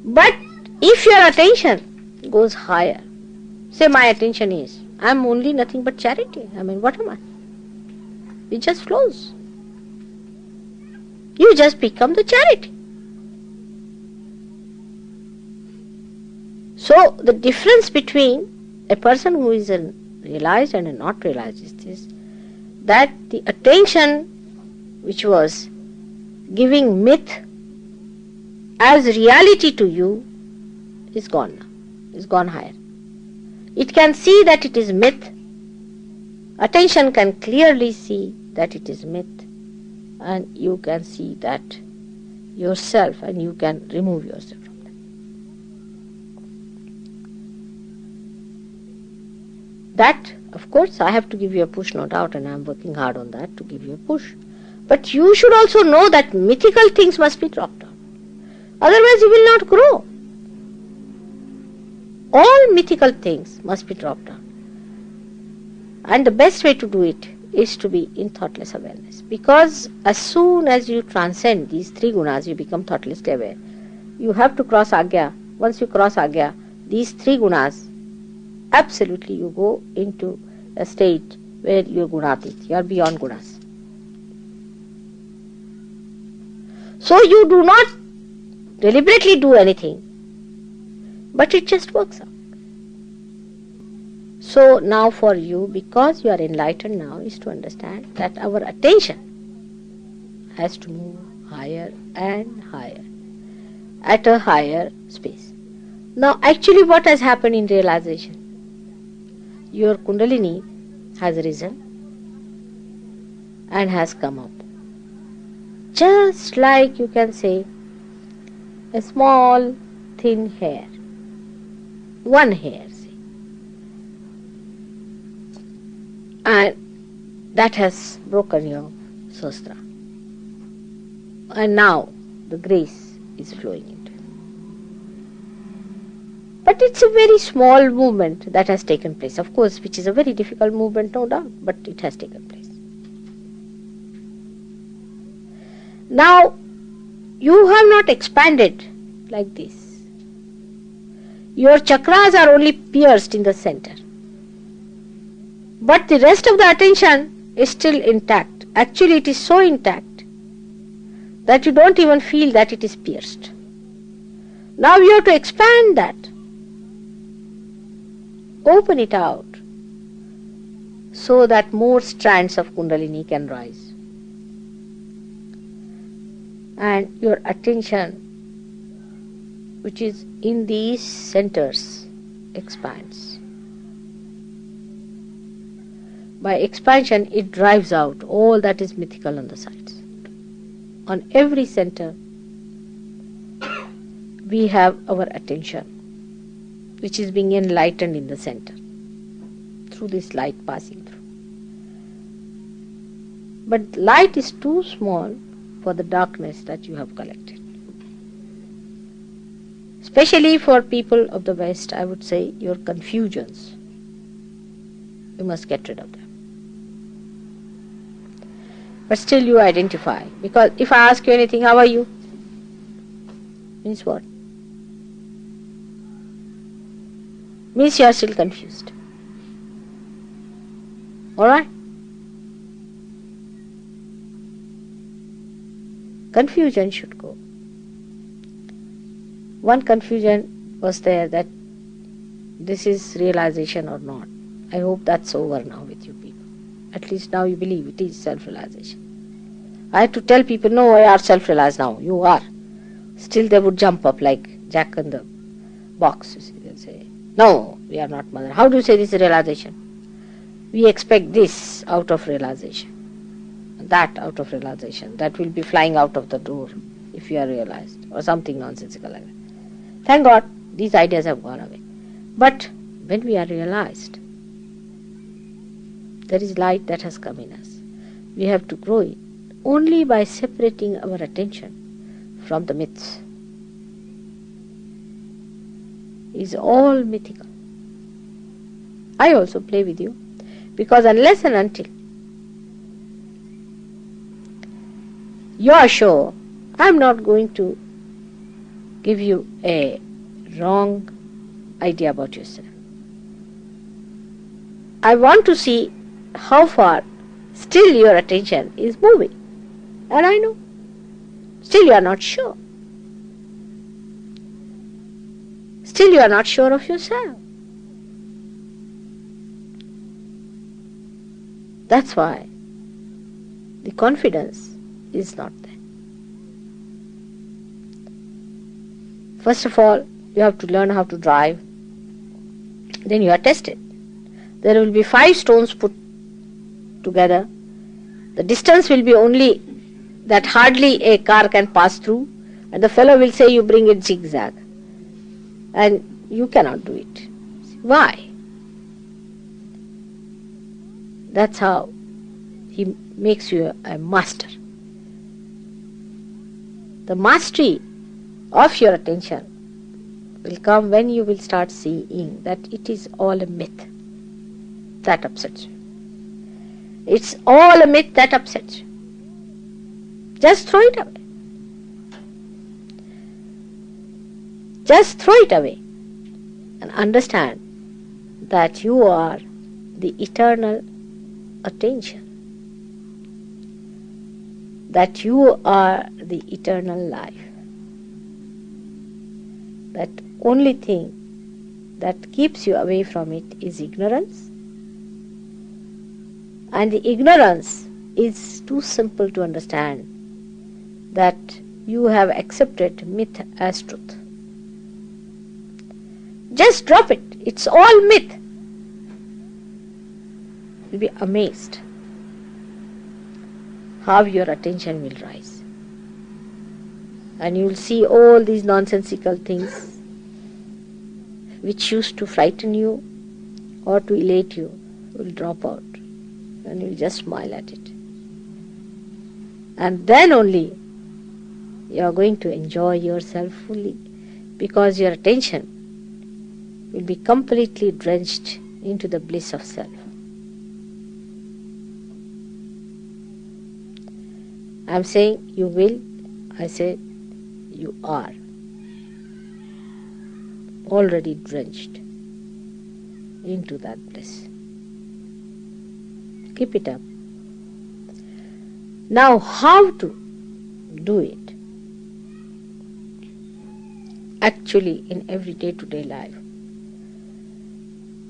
But if your attention goes higher, say my attention is, I am only nothing but charity. I mean, what am I? It just flows. You just become the charity. So the difference between a person who is realized and a not realized is this, that the attention which was giving myth as reality to you is gone now, is gone higher. It can see that it is myth. Attention can clearly see that it is myth, and you can see that yourself, and you can remove yourself from that. That, of course, I have to give you a push, no doubt, and I am working hard on that to give you a push. But you should also know that mythical things must be dropped out. Otherwise you will not grow. All mythical things must be dropped out. And the best way to do it is to be in thoughtless awareness. Because as soon as you transcend these three gunas, you become thoughtlessly aware. You have to cross Agya. Once you cross Agya, these three gunas, absolutely you go into a state where you are gunatit, you are beyond gunas. So you do not deliberately do anything, but it just works out. So now for you, because you are enlightened now, is to understand that our attention has to move higher and higher at a higher space. Now actually what has happened in realization? Your Kundalini has risen and has come up. Just like you can say a small thin hair, one hair, say, and that has broken your sastra, and now the grace is flowing into it. But it's a very small movement that has taken place, of course, which is a very difficult movement, no doubt, but it has taken place. Now, you have not expanded like this. Your chakras are only pierced in the center. But the rest of the attention is still intact. Actually, it is so intact that you don't even feel that it is pierced. Now you have to expand that. Open it out so that more strands of Kundalini can rise. And your attention, which is in these centers, expands. By expansion, it drives out all that is mythical on the sides. On every center, we have our attention, which is being enlightened in the center through this light passing through. But light is too small for the darkness that you have collected. Especially for people of the West, I would say your confusions, you must get rid of them. But still you identify, because if I ask you anything, how are you? Means what? Means you are still confused. Alright? Confusion should go. One confusion was there, that this is realization or not. I hope that's over now with you people. At least now you believe it is self-realization. I had to tell people, no, you are self-realized now. You are. Still they would jump up like Jack in the box. You see, they'll say, no, we are not mother. How do you say this is realization? We expect this out of realization, that out of realization. That will be flying out of the door if you are realized, or something nonsensical like that. Thank God, these ideas have gone away. But when we are realized, there is light that has come in us. We have to grow it only by separating our attention from the myths. It is all mythical. I also play with you, because unless and until you are sure I am not going to give you a wrong idea about yourself. I want to see how far still your attention is moving. And I know. Still you are not sure. Still you are not sure of yourself. That's why the confidence is not there. First of all, you have to learn how to drive. Then you are tested. There will be 5 stones put together. The distance will be only that hardly a car can pass through, and the fellow will say you bring it zigzag. And you cannot do it. Why? That's how he makes you a master. The mastery of your attention will come when you will start seeing that it is all a myth. That upsets you. It's all a myth that upsets you. Just throw it away. Just throw it away and understand that you are the eternal attention. That you are the eternal life. That only thing that keeps you away from it is ignorance. And the ignorance is too simple to understand, that you have accepted myth as truth. Just drop it. It's all myth. You'll be amazed how your attention will rise. And you will see all these nonsensical things which used to frighten you or to elate you will drop out. And you will just smile at it. And then only you are going to enjoy yourself fully, because your attention will be completely drenched into the bliss of self. I am saying you will, I say you are already drenched into that bliss. Keep it up. Now, how to do it? Actually, in every day-to-day life.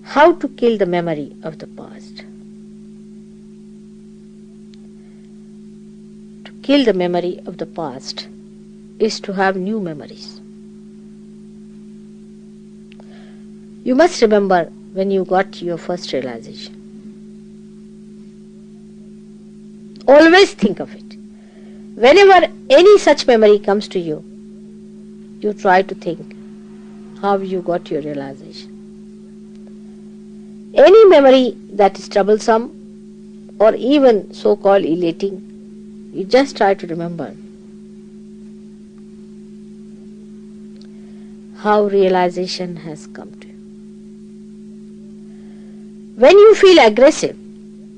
How to kill the memory of the past? To kill the memory of the past is to have new memories. You must remember when you got your first realization. Always think of it. Whenever any such memory comes to you, you try to think how you got your realization. Any memory that is troublesome or even so-called elating, you just try to remember how realization has come to you. When you feel aggressive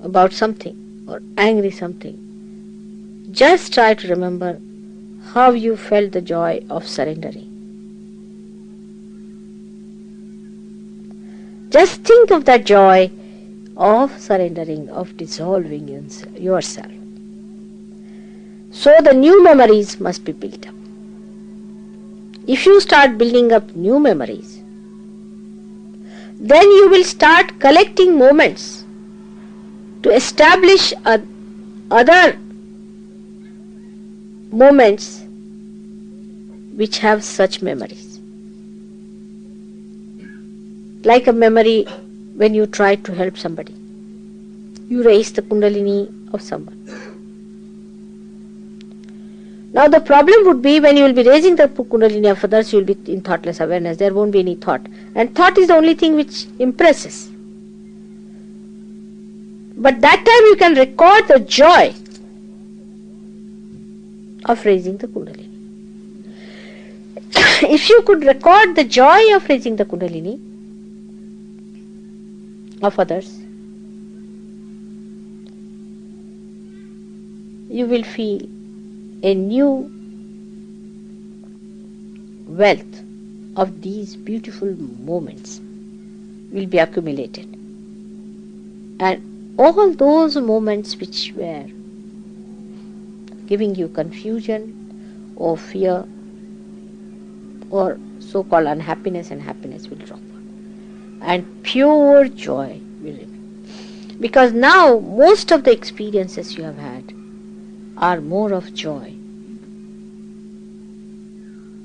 about something or angry something, just try to remember how you felt the joy of surrendering. Just think of that joy of surrendering, of dissolving yourself. So the new memories must be built up. If you start building up new memories, then you will start collecting moments to establish other moments which have such memories. Like a memory when you try to help somebody. You raise the kundalini of someone. Now the problem would be when you will be raising the kundalini of others, you will be in thoughtless awareness. There won't be any thought. And thought is the only thing which impresses. But that time you can record the joy of raising the kundalini. If you could record the joy of raising the kundalini of others, you will feel a new wealth of these beautiful moments will be accumulated. And all those moments which were giving you confusion or fear or so-called unhappiness and happiness will drop out. And pure joy will remain. Because now most of the experiences you have had are more of joy.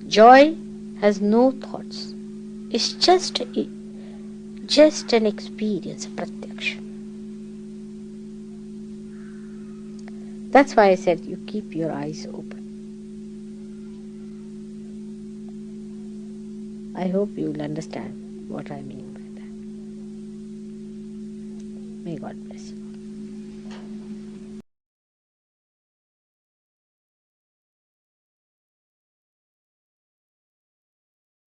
Joy has no thoughts. It's just an experience, pratyaksha. That's why I said you keep your eyes open. I hope you will understand what I mean by that. May God bless you.